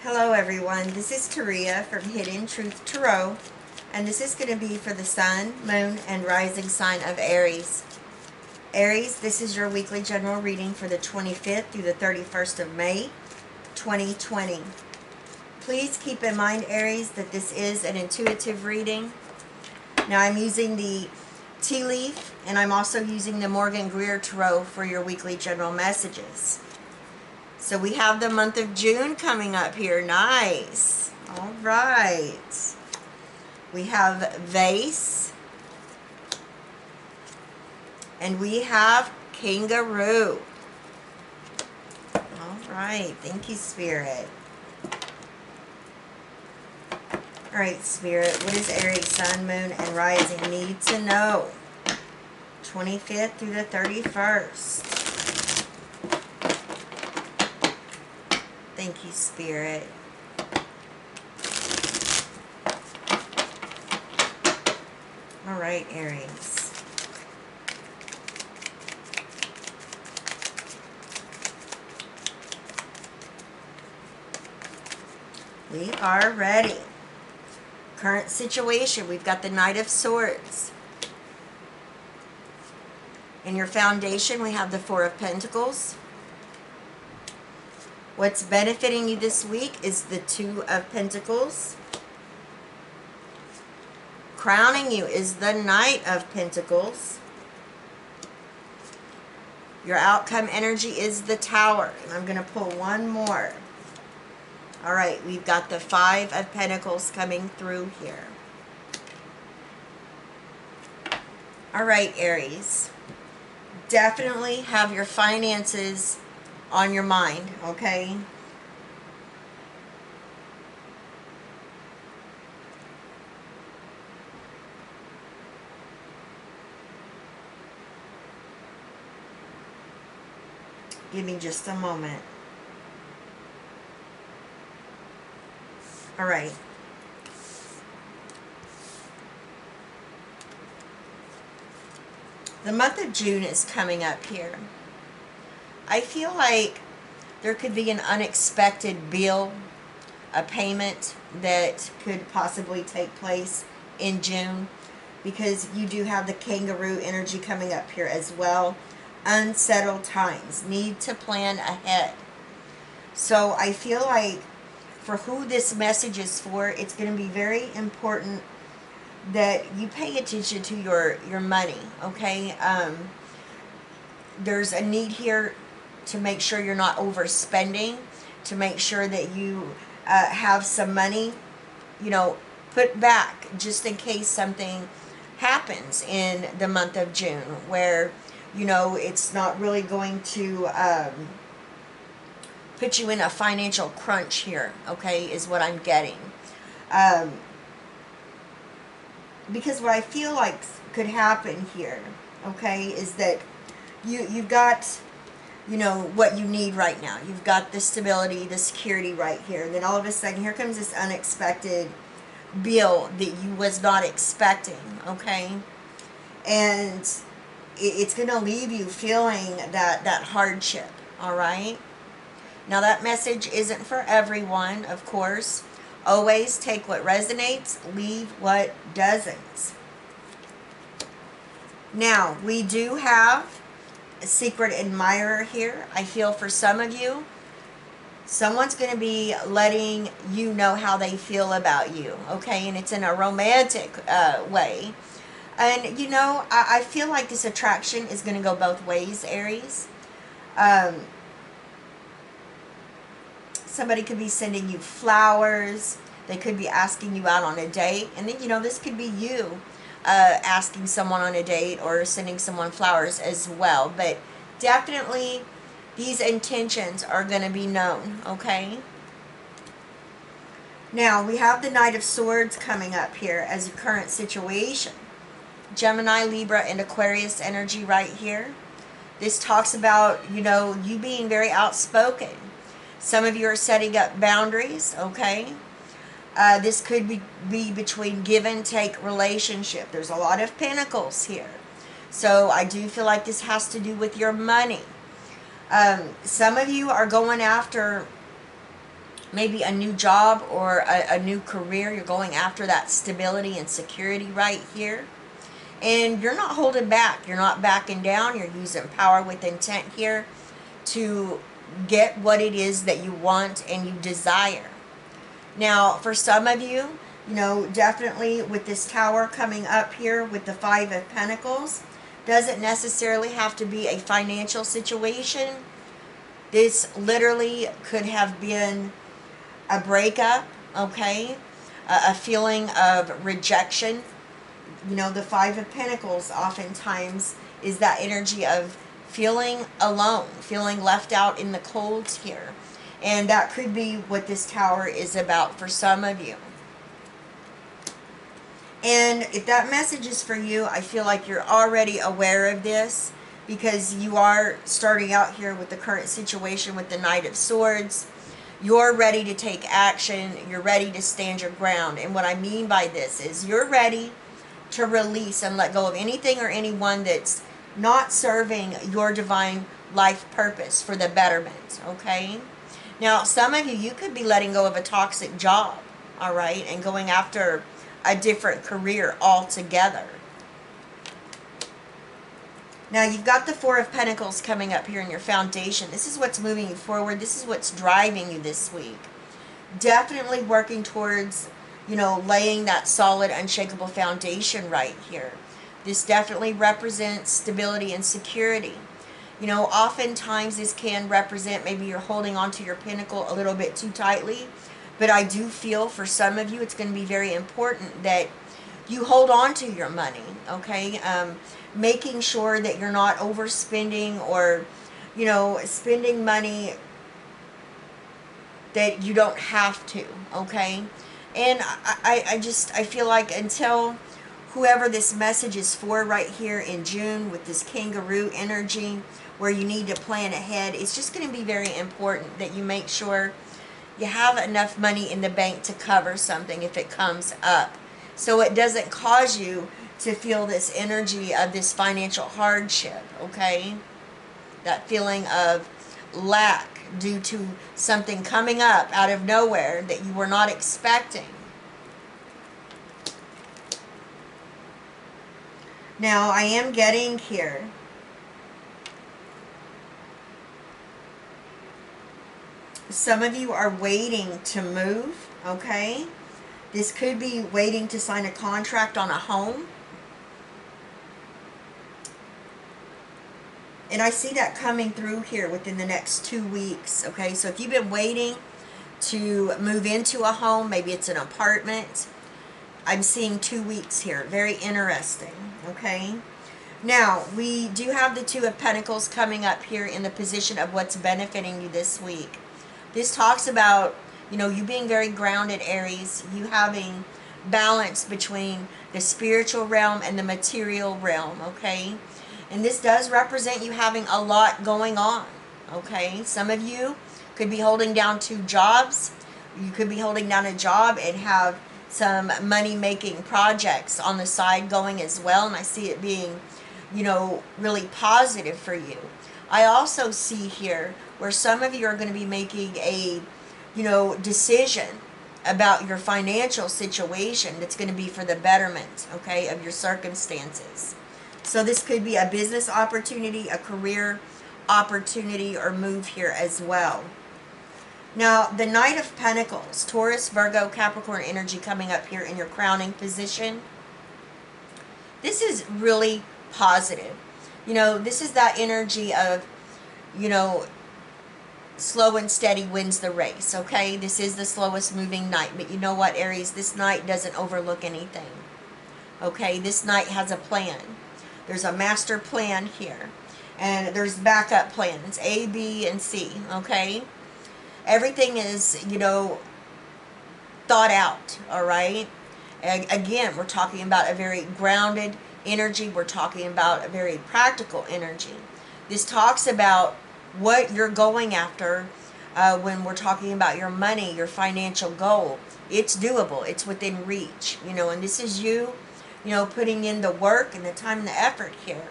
Hello everyone, this is Taria from Hidden Truth Tarot, and this is going to be for the Sun, Moon, and Rising sign of Aries. Aries, this is your weekly general reading for the 25th through the 31st of May, 2020. Please keep in mind, Aries, that this is an intuitive reading. Now I'm using the tea leaf, and I'm also using the Morgan Greer Tarot for your weekly general messages. So we have the month of June coming up here. Nice. All right. We have Vase. And we have Kangaroo. All right. Thank you, Spirit. All right, Spirit. What does Aries, Sun, Moon, and Rising need to know? 25th through the 31st. Thank you, Spirit. All right, Aries. We are ready. Current situation, we've got the Knight of Swords. In your foundation, we have the Four of Pentacles. What's benefiting you this week is the Two of Pentacles. Crowning you is the Knight of Pentacles. Your outcome energy is the Tower. And I'm going to pull one more. All right, we've got the Five of Pentacles coming through here. All right, Aries. Definitely have your finances on your mind, okay? Give me just a moment. All right. The month of June is coming up here. I feel like there could be an unexpected bill, a payment that could possibly take place in June, because you do have the Kangaroo energy coming up here as well. Unsettled times. Need to plan ahead. So I feel like for who this message is for, it's going to be very important that you pay attention to your money, okay? There's a need here to make sure you're not overspending, to make sure that you have some money, you know, put back just in case something happens in the month of June where, you know, it's not really going to put you in a financial crunch here, okay, is what I'm getting. Because what I feel like could happen here, okay, is that you've got, you know, what you need right now. You've got the stability, the security right here. And then all of a sudden, here comes this unexpected bill that you was not expecting, okay? And it's going to leave you feeling that hardship, all right? Now, that message isn't for everyone, of course. Always take what resonates, leave what doesn't. Now, we do have a secret admirer here. I feel for some of you, someone's going to be letting you know how they feel about you, okay? And it's in a romantic way. And, you know, I feel like this attraction is going to go both ways, Aries. Somebody could be sending you flowers. They could be asking you out on a date. And then, you know, this could be you asking someone on a date or sending someone flowers as well. But definitely these intentions are going to be known, okay? Now, we have the Knight of Swords coming up here as a current situation. Gemini, Libra, and Aquarius energy right here. This talks about, you know, you being very outspoken. Some of you are setting up boundaries, okay? This could be between give and take relationship. There's a lot of pentacles here. So I do feel like this has to do with your money. Some of you are going after maybe a new job or a new career. You're going after that stability and security right here. And you're not holding back. You're not backing down. You're using power with intent here to get what it is that you want and you desire. Now, for some of you, you know, definitely with this Tower coming up here with the Five of Pentacles, doesn't necessarily have to be a financial situation. This literally could have been a breakup, okay? A feeling of rejection. You know, the Five of Pentacles oftentimes is that energy of feeling alone, feeling left out in the cold here. And that could be what this Tower is about for some of you. And if that message is for you, I feel like you're already aware of this, because you are starting out here with the current situation with the Knight of Swords. You're ready to take action. You're ready to stand your ground. And what I mean by this is you're ready to release and let go of anything or anyone that's not serving your divine life purpose for the betterment, okay? Now, some of you, you could be letting go of a toxic job, all right, and going after a different career altogether. Now, you've got the Four of Pentacles coming up here in your foundation. This is what's moving you forward. This is what's driving you this week. Definitely working towards, you know, laying that solid, unshakable foundation right here. This definitely represents stability and security. You know, oftentimes this can represent maybe you're holding on to your pinnacle a little bit too tightly. But I do feel for some of you it's going to be very important that you hold on to your money, okay? Making sure that you're not overspending or, you know, spending money that you don't have to, okay? And I feel like until whoever this message is for right here in June with this kangaroo energy where you need to plan ahead, it's just going to be very important that you make sure you have enough money in the bank to cover something if it comes up, so it doesn't cause you to feel this energy of this financial hardship, okay? That feeling of lack due to something coming up out of nowhere that you were not expecting. Now, I am getting here some of you are waiting to move, okay? This could be waiting to sign a contract on a home. And I see that coming through here within the next 2 weeks, okay? So if you've been waiting to move into a home, maybe it's an apartment, I'm seeing 2 weeks here. Very interesting, okay? Now, we do have the Two of Pentacles coming up here in the position of what's benefiting you this week. This talks about, you know, you being very grounded, Aries, you having balance between the spiritual realm and the material realm, okay? And this does represent you having a lot going on, okay? Some of you could be holding down 2 jobs. You could be holding down a job and have some money-making projects on the side going as well. And I see it being, you know, really positive for you. I also see here where some of you are going to be making a, you know, decision about your financial situation that's going to be for the betterment, okay, of your circumstances. So this could be a business opportunity, a career opportunity, or move here as well. Now, the Knight of Pentacles, Taurus, Virgo, Capricorn energy coming up here in your crowning position. This is really positive. You know, this is that energy of, you know, slow and steady wins the race, okay? This is the slowest moving night. But you know what, Aries? This night doesn't overlook anything, okay? This night has a plan. There's a master plan here. And there's backup plans, A, B, and C, okay? Everything is, you know, thought out, all right? And again, we're talking about a very grounded energy. We're talking about a very practical energy. This talks about what you're going after when we're talking about your money, your financial goal. It's doable. It's within reach, you know, and this is you know, putting in the work and the time and the effort here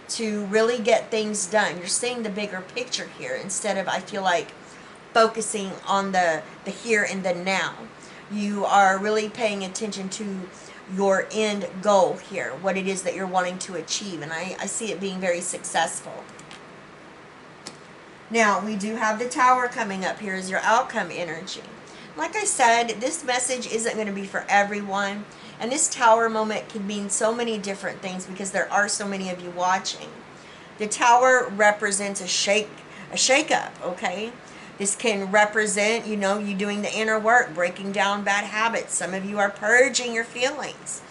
to really get things done. You're seeing the bigger picture here instead of, I feel like, focusing on the here and the now. You are really paying attention to your end goal here, what it is that you're wanting to achieve, and I see it being very successful. Now, we do have the Tower coming up here as your outcome energy. Like I said, this message isn't going to be for everyone, and this Tower moment can mean so many different things because there are so many of you watching. The Tower represents a shake-up, okay? This can represent, you know, you doing the inner work, breaking down bad habits. Some of you are purging your feelings.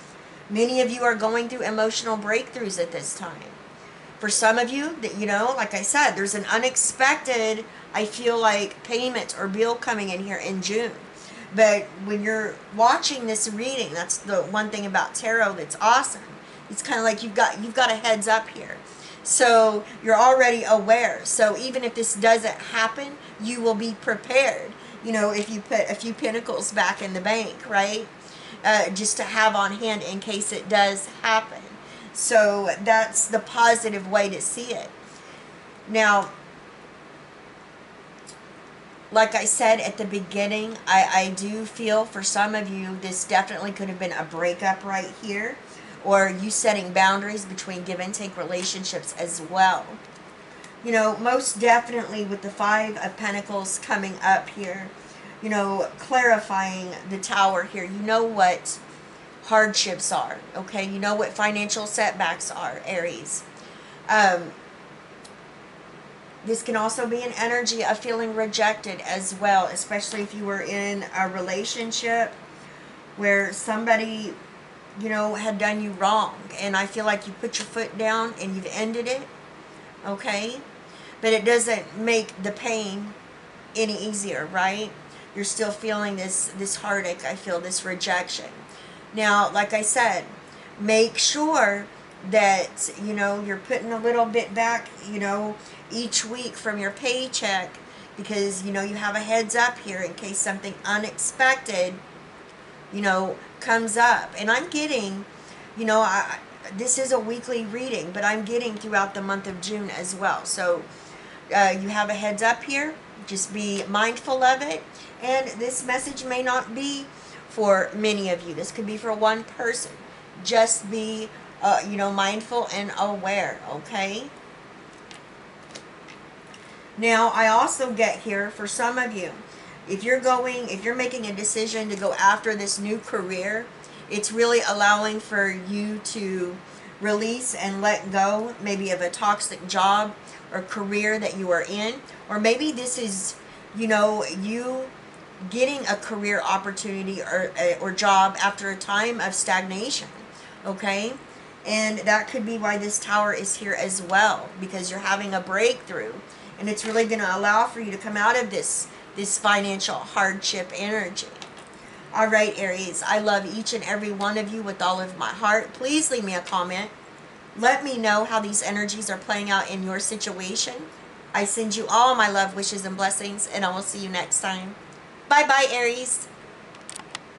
Many of you are going through emotional breakthroughs at this time. For some of you, that, you know, like I said, there's an unexpected, I feel like, payment or bill coming in here in June. But when you're watching this reading, that's the one thing about tarot that's awesome. It's kind of like you've got a heads up here. So you're already aware. So even if this doesn't happen, you will be prepared. You know, if you put a few pentacles back in the bank, right? Just to have on hand in case it does happen. So that's the positive way to see it. Now, like I said at the beginning, I do feel for some of you, this definitely could have been a breakup right here, or you setting boundaries between give and take relationships as well. You know, most definitely with the Five of Pentacles coming up here, you know, clarifying the Tower here, you know what hardships are, okay? You know what financial setbacks are, Aries. This can also be an energy of feeling rejected as well, especially if you were in a relationship where somebody, you know, had done you wrong, and I feel like you put your foot down and you've ended it, okay? But it doesn't make the pain any easier, right? You're still feeling this heartache, I feel, this rejection. Now, like I said, make sure that, you know, you're putting a little bit back, you know, each week from your paycheck, because, you know, you have a heads up here in case something unexpected, you know, comes up. And I'm getting, you know, this is a weekly reading, but I'm getting throughout the month of June as well. So you have a heads up here. Just be mindful of it. And this message may not be for many of you. This could be for one person. Just be, you know, mindful and aware, okay? Now, I also get here for some of you, if you're making a decision to go after this new career, it's really allowing for you to release and let go maybe of a toxic job or career that you are in. Or maybe this is, you know, you getting a career opportunity or job after a time of stagnation, okay? And that could be why this Tower is here as well, because you're having a breakthrough, and it's really going to allow for you to come out of this financial hardship energy. All right, Aries, I love each and every one of you with all of my heart. Please leave me a comment. Let me know how these energies are playing out in your situation. I send you all my love, wishes, and blessings, and I will see you next time. Bye-bye, Aries.